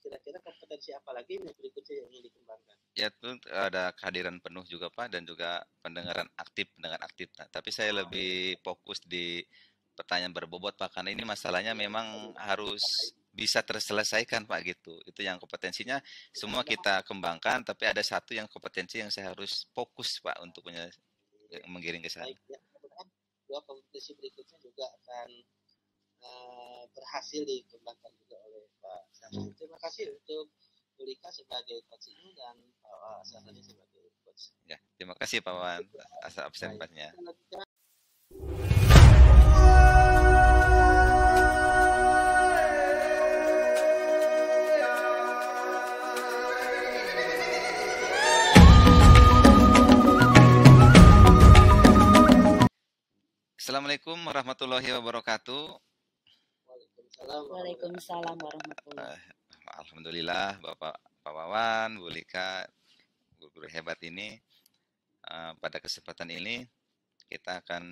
kira-kira kompetensi apa lagi nih berikutnya yang ingin dikembangkan? Ya itu ada kehadiran penuh juga Pak, dan juga pendengaran aktif, pendengar aktif. Nah, tapi saya lebih fokus di pertanyaan berbobot Pak, karena ini masalahnya memang harus bisa terselesaikan Pak gitu. Itu yang kompetensinya semua kita kembangkan, tapi ada satu yang kompetensi yang saya harus fokus Pak untuk menggiring ke sana. Baik, ya, mudah-mudahan dua kompetisi berikutnya juga akan berhasil dikembangkan juga oleh Pak Sardi. Terima kasih untuk Bulika sebagai coach ini dan Pak Sardi sebagai coach. Ya, terima kasih Pak Wan atas Baik, absennya. kita lanjutkan. Assalamualaikum warahmatullahi wabarakatuh. Waalaikumsalam. Waalaikumsalam warahmatullahi. Alhamdulillah Bapak Pak Wawan, Bu Lika, guru-guru hebat ini. Pada kesempatan ini kita akan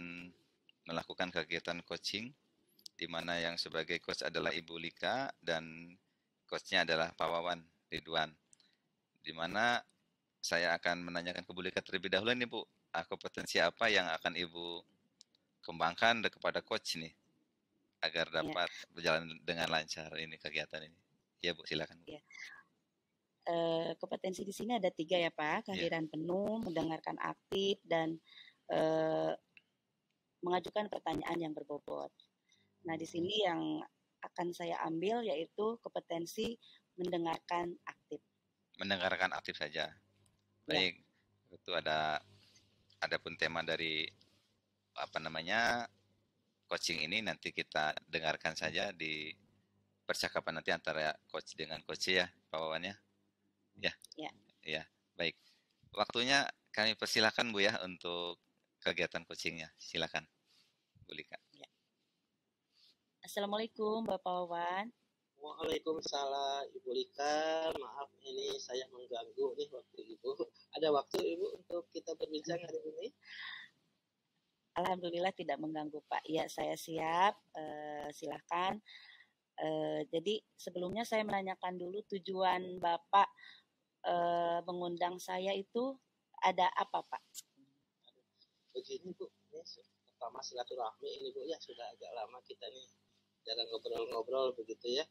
melakukan kegiatan coaching, di mana yang sebagai coach adalah Ibu Lika dan coachnya adalah Pak Wawan Ridwan. Di mana saya akan menanyakan ke Bu Lika terlebih dahulu nih Bu, kompetensi apa yang akan Ibu kembangkan kepada coach nih agar dapat berjalan dengan lancar ini kegiatan ini. Ya Bu, silakan Bu. Ya. Kompetensi di sini ada 3 ya Pak, kehadiran penuh, mendengarkan aktif, dan mengajukan pertanyaan yang berbobot. Nah di sini yang akan saya ambil yaitu kompetensi mendengarkan aktif. Mendengarkan aktif saja. Baik, itu ada pun tema dari coaching ini nanti kita dengarkan saja di percakapan nanti antara coach dengan coach ya, Pak Wawan ya. Ya, baik. Waktunya kami persilakan Bu ya untuk kegiatan coachingnya. Silakan, Bu Lika. Ya. Assalamualaikum Bapak Wawan. Waalaikumsalam Ibu Lika. Maaf ini saya mengganggu nih waktu Ibu. Ada waktu Ibu untuk kita berbincang hari ini? Alhamdulillah tidak mengganggu Pak. Ya saya siap. Silakan. Jadi sebelumnya saya menanyakan dulu tujuan Bapak mengundang saya itu ada apa Pak? Begini Bu, ini pertama silaturahmi ini Bu ya, sudah agak lama kita nih jarang ngobrol-ngobrol begitu ya.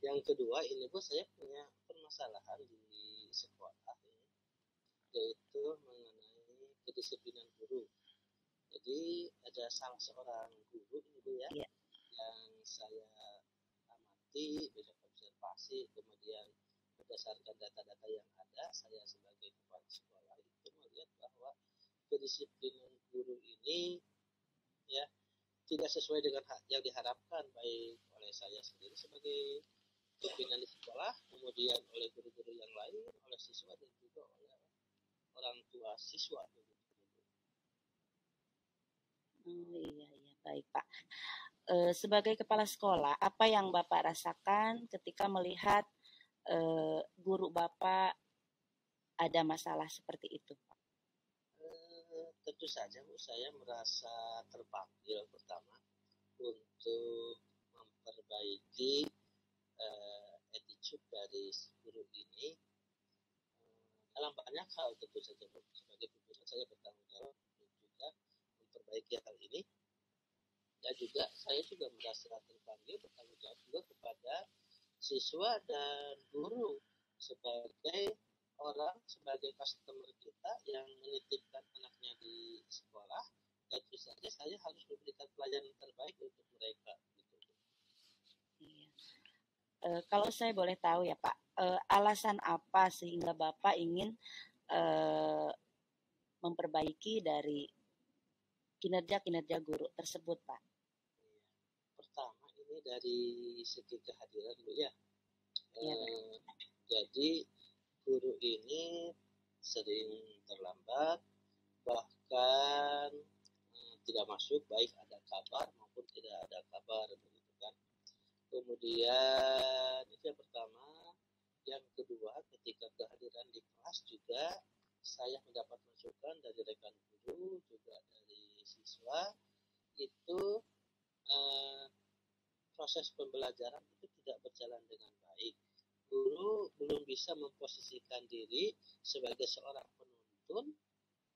Yang kedua ini Bu, saya punya permasalahan di sekolah ini, yaitu mengenai kedisiplinan guru. Jadi ada salah seorang guru ini Bu ya, yang saya amati, banyak observasi, kemudian berdasarkan data-data yang ada, saya sebagai kepala sekolah itu melihat bahwa kedisiplinan guru ini ya tidak sesuai dengan yang diharapkan, baik oleh saya sendiri sebagai pimpinan di sekolah, kemudian oleh guru-guru yang lain, oleh siswa dan juga oleh orang tua siswa. Iya, baik Pak. Sebagai kepala sekolah, apa yang Bapak rasakan ketika melihat guru Bapak ada masalah seperti itu? Tentu tentu saja Bu, saya merasa terpanggil pertama untuk memperbaiki attitude dari guru ini dalam banyak hal. Tentu saja Bu, sebagai pimpinan saya bertanggung jawab untuk juga memperbaiki hal ini. Dan juga saya juga merasa terpanggil bertanggung jawab juga kepada siswa dan guru sebagai orang, sebagai customer kita yang menitipkan anaknya di sekolah. Tentu saja saya harus memberikan pelayanan terbaik untuk mereka. Gitu. Iya. Kalau saya boleh tahu ya Pak, alasan apa sehingga Bapak ingin memperbaiki dari kinerja guru tersebut, Pak? Pertama ini dari segi kehadiran Bu ya. Ya, jadi guru ini sering terlambat, bahkan tidak masuk, baik ada kabar maupun tidak ada kabar, begitu kan. Kemudian itu yang pertama. Yang kedua, ketika kehadiran di kelas juga saya mendapat masukan dari rekan guru, juga dari siswa, itu proses pembelajaran itu tidak berjalan dengan baik. Guru belum bisa memposisikan diri sebagai seorang penuntun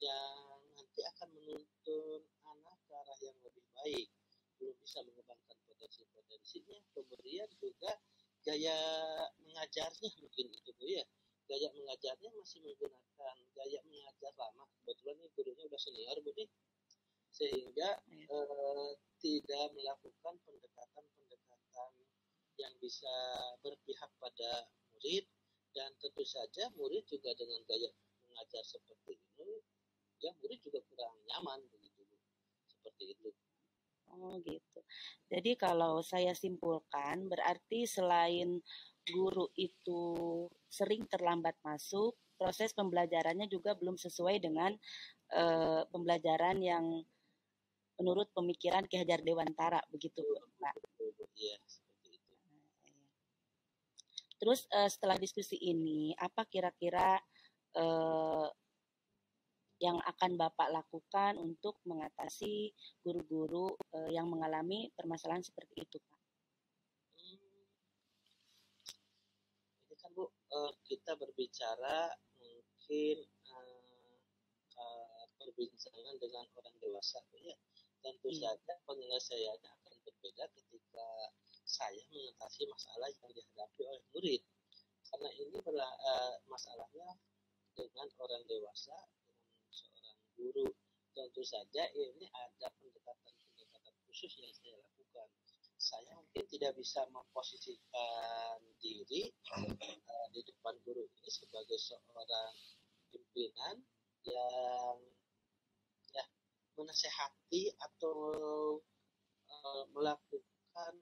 yang nanti akan menuntun anak ke arah yang lebih baik. Belum bisa mengembangkan potensi-potensinya. Kemudian juga gaya mengajarnya mungkin itu Bu ya. Gaya mengajarnya masih menggunakan gaya mengajar lama. Kebetulan ini gurunya udah senior Bu nih. Sehingga tidak melakukan pendekatan-pendekatan yang bisa berpihak pada murid, dan tentu saja murid juga dengan gaya mengajar seperti ini, ya murid juga kurang nyaman begitu Bu. Seperti itu. Oh gitu. Jadi kalau saya simpulkan, berarti selain guru itu sering terlambat masuk, proses pembelajarannya juga belum sesuai dengan pembelajaran yang menurut pemikiran Ki Hajar Dewantara, begitu Pak? Iya, seperti itu. Terus setelah diskusi ini, apa kira-kira yang akan Bapak lakukan untuk mengatasi guru-guru yang mengalami permasalahan seperti itu, Pak? Ini kan Bu, kita berbicara mungkin perbincangan dengan orang dewasa Bu ya. Tentu saja penyelesaiannya akan berbeda ketika saya mengatasi masalah yang dihadapi oleh murid. Karena ini masalahnya dengan orang dewasa, dengan seorang guru. Tentu saja ini ada pendekatan-pendekatan khusus yang saya lakukan. Saya mungkin tidak bisa memposisikan diri di depan guru ini sebagai seorang pimpinan yang ya menasehati atau melakukan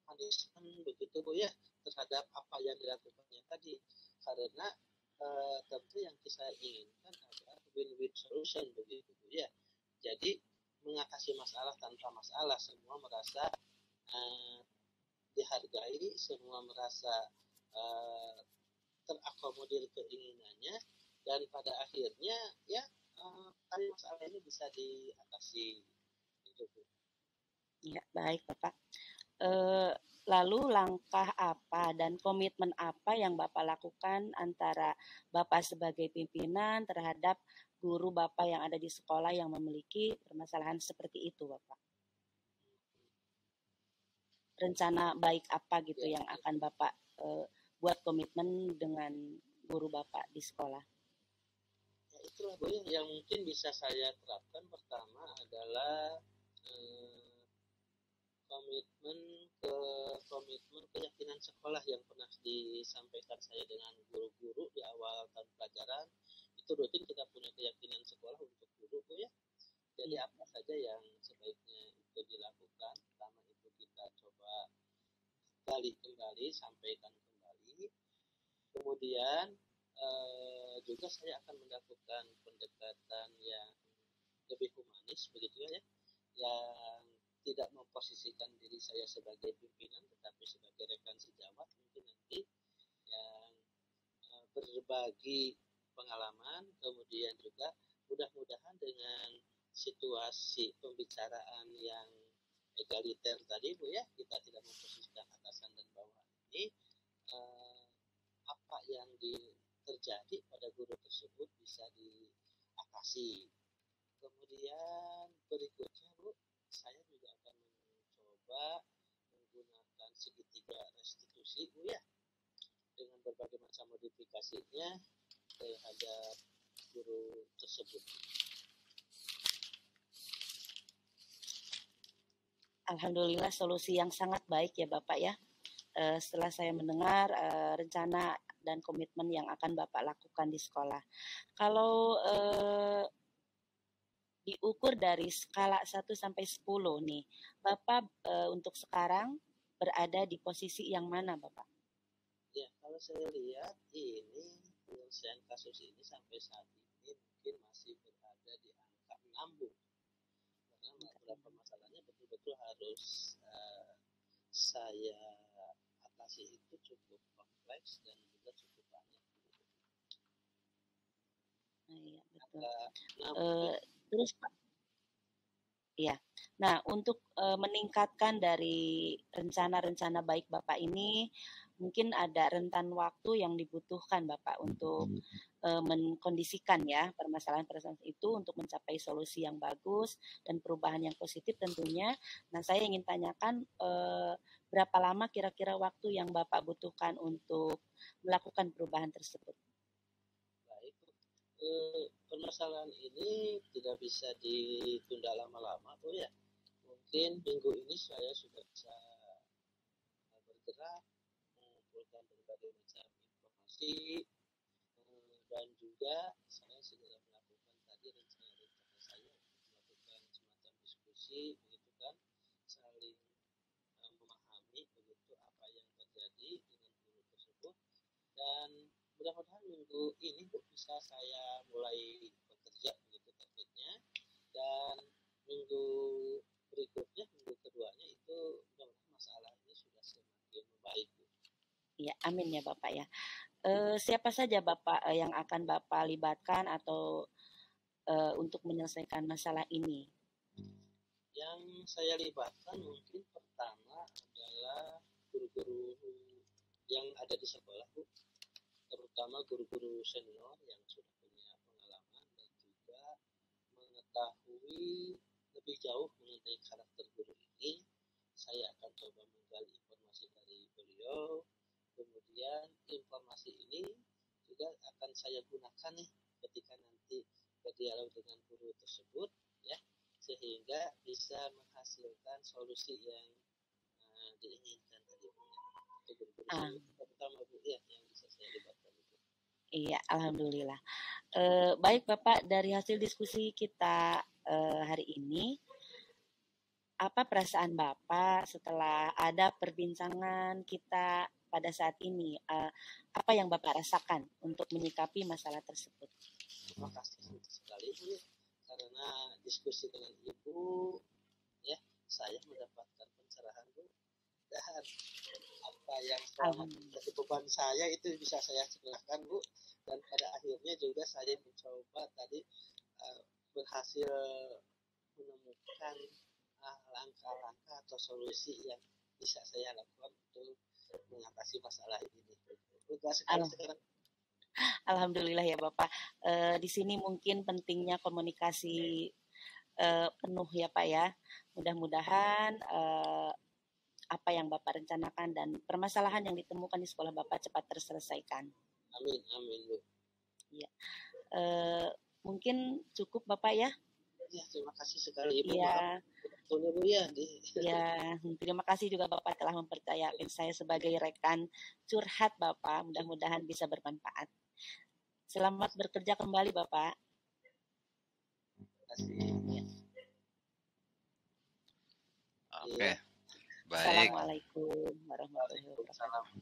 punishment begitu Bu ya terhadap apa yang dilakukannya tadi, karena tentu yang saya inginkan adalah win-win solution begitu Bu ya. Jadi mengatasi masalah tanpa masalah, semua merasa dihargai, semua merasa terakomodir keinginannya, dan pada akhirnya ya masalah ini bisa diatasi gitu Bu. Ya, baik Bapak. Lalu langkah apa dan komitmen apa yang Bapak lakukan antara Bapak sebagai pimpinan terhadap guru Bapak yang ada di sekolah yang memiliki permasalahan seperti itu, Bapak? Rencana baik apa gitu yang akan Bapak buat komitmen dengan guru Bapak di sekolah? Ya, itulah Bu yang mungkin bisa saya terapkan. Pertama adalah komitmen keyakinan sekolah yang pernah disampaikan saya dengan guru-guru di awal tahun pelajaran. Itu rutin kita punya keyakinan sekolah untuk guru Bu ya. Jadi apa saja yang sebaiknya itu dilakukan, pertama itu kita coba kembali sampaikan kembali. Kemudian juga saya akan melakukan pendekatan yang lebih humanis begitu ya, yang tidak memposisikan diri saya sebagai pimpinan tetapi sebagai rekan sejawat mungkin nanti yang berbagi pengalaman, kemudian juga mudah-mudahan dengan situasi pembicaraan yang egaliter tadi Bu ya, kita tidak memposisikan atasan dan bawahan ini, apa yang terjadi pada guru tersebut bisa diatasi. Kemudian berikutnya Bu, saya juga akan mencoba menggunakan segitiga restitusi Bu ya, dengan berbagai macam modifikasinya terhadap guru tersebut. Alhamdulillah solusi yang sangat baik ya Bapak ya. Setelah saya mendengar rencana dan komitmen yang akan Bapak lakukan di sekolah. Kalau diukur dari skala 1 sampai 10 nih, Bapak untuk sekarang berada di posisi yang mana Bapak? Ya, kalau saya lihat ini penyelesaian kasus ini sampai saat ini mungkin masih berada di angka 6 Bu. Karena beberapa masalahnya betul-betul harus saya atasi itu cukup kompleks dan juga cukup banyak. Iya, betul. Terus Pak, ya. Nah, untuk meningkatkan dari rencana-rencana baik Bapak ini, mungkin ada rentan waktu yang dibutuhkan Bapak untuk mengkondisikan ya permasalahan-permasalahan itu untuk mencapai solusi yang bagus dan perubahan yang positif tentunya. Nah, saya ingin tanyakan berapa lama kira-kira waktu yang Bapak butuhkan untuk melakukan perubahan tersebut? Baik, permasalahan ini tidak bisa ditunda lama-lama Bu ya. Mungkin minggu ini saya sudah bisa bergerak mengumpulkan berbagai macam informasi, dan juga saya segera melakukan tadi rencana-rencana saya untuk melakukan semacam diskusi begitu kan, saling memahami begitu apa yang terjadi dengan guru tersebut, dan mudah-mudahan minggu ini Bu bisa saya mulai bekerja begitu targetnya, dan minggu berikutnya, minggu keduanya itu mudah-mudahan masalah ini sudah semakin membaik Bu. Ya, amin ya Bapak ya. Siapa saja Bapak yang akan Bapak libatkan atau untuk menyelesaikan masalah ini? Yang saya libatkan mungkin pertama adalah guru-guru yang ada di sekolah Bu, terutama guru-guru senior yang sudah punya pengalaman dan juga mengetahui lebih jauh mengenai karakter guru ini. Saya akan coba menggali informasi dari beliau, kemudian informasi ini juga akan saya gunakan nih ketika nanti berdialog dengan guru tersebut ya, sehingga bisa menghasilkan solusi yang diinginkan tadi itu guru-guru pertama Bu ya yang bisa saya libatkan itu. Iya, alhamdulillah. Baik Bapak, dari hasil diskusi kita hari ini, apa perasaan Bapak setelah ada perbincangan kita pada saat ini? Apa yang Bapak rasakan untuk menyikapi masalah tersebut? Terima kasih sekali Bu ya, karena diskusi dengan Ibu ya, saya mendapatkan pencerahan Bu, dan apa yang selama menjadi beban saya itu bisa saya ceritakan Bu, dan pada akhirnya juga saya mencoba tadi berhasil menemukan langkah-langkah atau solusi yang bisa saya lakukan untuk mengatasi masalah ini. Alhamdulillah ya Bapak. Di sini mungkin pentingnya komunikasi penuh ya Pak ya. Mudah-mudahan apa yang Bapak rencanakan dan permasalahan yang ditemukan di sekolah Bapak cepat terselesaikan. Amin, amin Bu. Ya. Mungkin cukup Bapak ya. Ya, terima kasih sekali Ibu. Ya. Maaf, Bu ya. Ya, terima kasih juga Bapak telah mempercayakan saya sebagai rekan curhat Bapak. Mudah-mudahan bisa bermanfaat. Selamat bekerja kembali Bapak. Terima kasih. Ya. Oke. Baik. Assalamualaikum warahmatullahi wabarakatuh.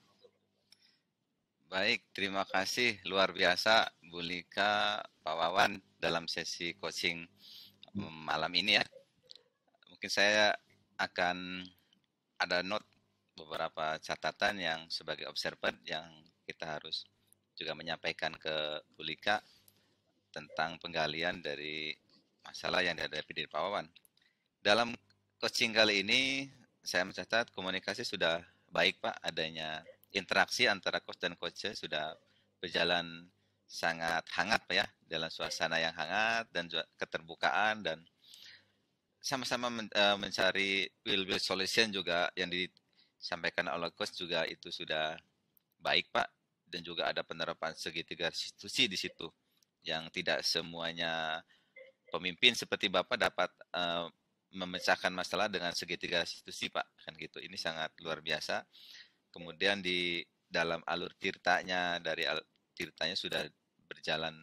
Baik, terima kasih luar biasa Bu Lika, Pak Wawan dalam sesi coaching malam ini ya. Mungkin saya akan ada note beberapa catatan yang sebagai observer yang kita harus juga menyampaikan ke Bu Lika tentang penggalian dari masalah yang dihadapi di Pak Wawan. Dalam coaching kali ini saya mencatat komunikasi sudah baik Pak, adanya interaksi antara coach dan coach sudah berjalan sangat hangat Pak ya, dalam suasana yang hangat dan juga keterbukaan dan sama-sama mencari will solution juga yang disampaikan oleh coach juga itu sudah baik Pak, dan juga ada penerapan segitiga institusi di situ yang tidak semuanya pemimpin seperti Bapak dapat memecahkan masalah dengan segitiga institusi Pak, kan gitu. Ini sangat luar biasa. Kemudian di dalam alur tirtanya, tirtanya sudah berjalan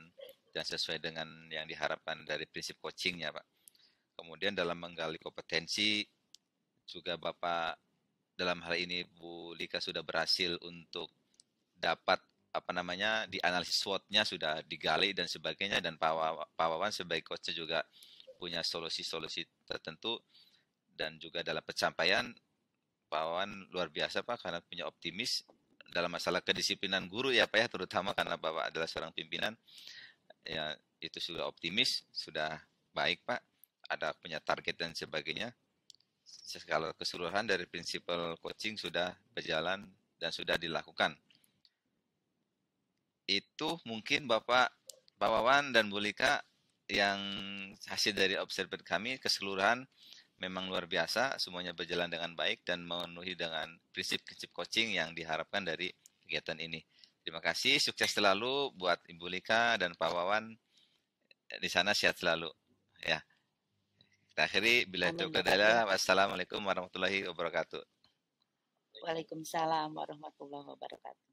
dan sesuai dengan yang diharapkan dari prinsip coachingnya Pak. Kemudian dalam menggali kompetensi juga Bapak, dalam hal ini Bu Lika sudah berhasil untuk dapat dianalisis SWOT-nya sudah digali dan sebagainya, dan Pak Wawan sebagai coach juga punya solusi-solusi tertentu, dan juga dalam pencapaian Pak Wawan luar biasa Pak karena punya optimis dalam masalah kedisiplinan guru ya Pak ya, terutama karena Bapak adalah seorang pimpinan ya, itu sudah optimis, sudah baik Pak, ada punya target dan sebagainya. Kalau keseluruhan dari prinsipal coaching sudah berjalan dan sudah dilakukan. Itu mungkin Pak Wawan dan Bu Lika yang hasil dari observer kami keseluruhan memang luar biasa, semuanya berjalan dengan baik dan memenuhi dengan prinsip-prinsip coaching yang diharapkan dari kegiatan ini. Terima kasih, sukses selalu buat Ibu Lika dan Pak Wawan di sana, sehat selalu. Ya. Kita akhiri bila taufiq hidayah. Wassalamualaikum warahmatullahi wabarakatuh. Waalaikumsalam warahmatullahi wabarakatuh.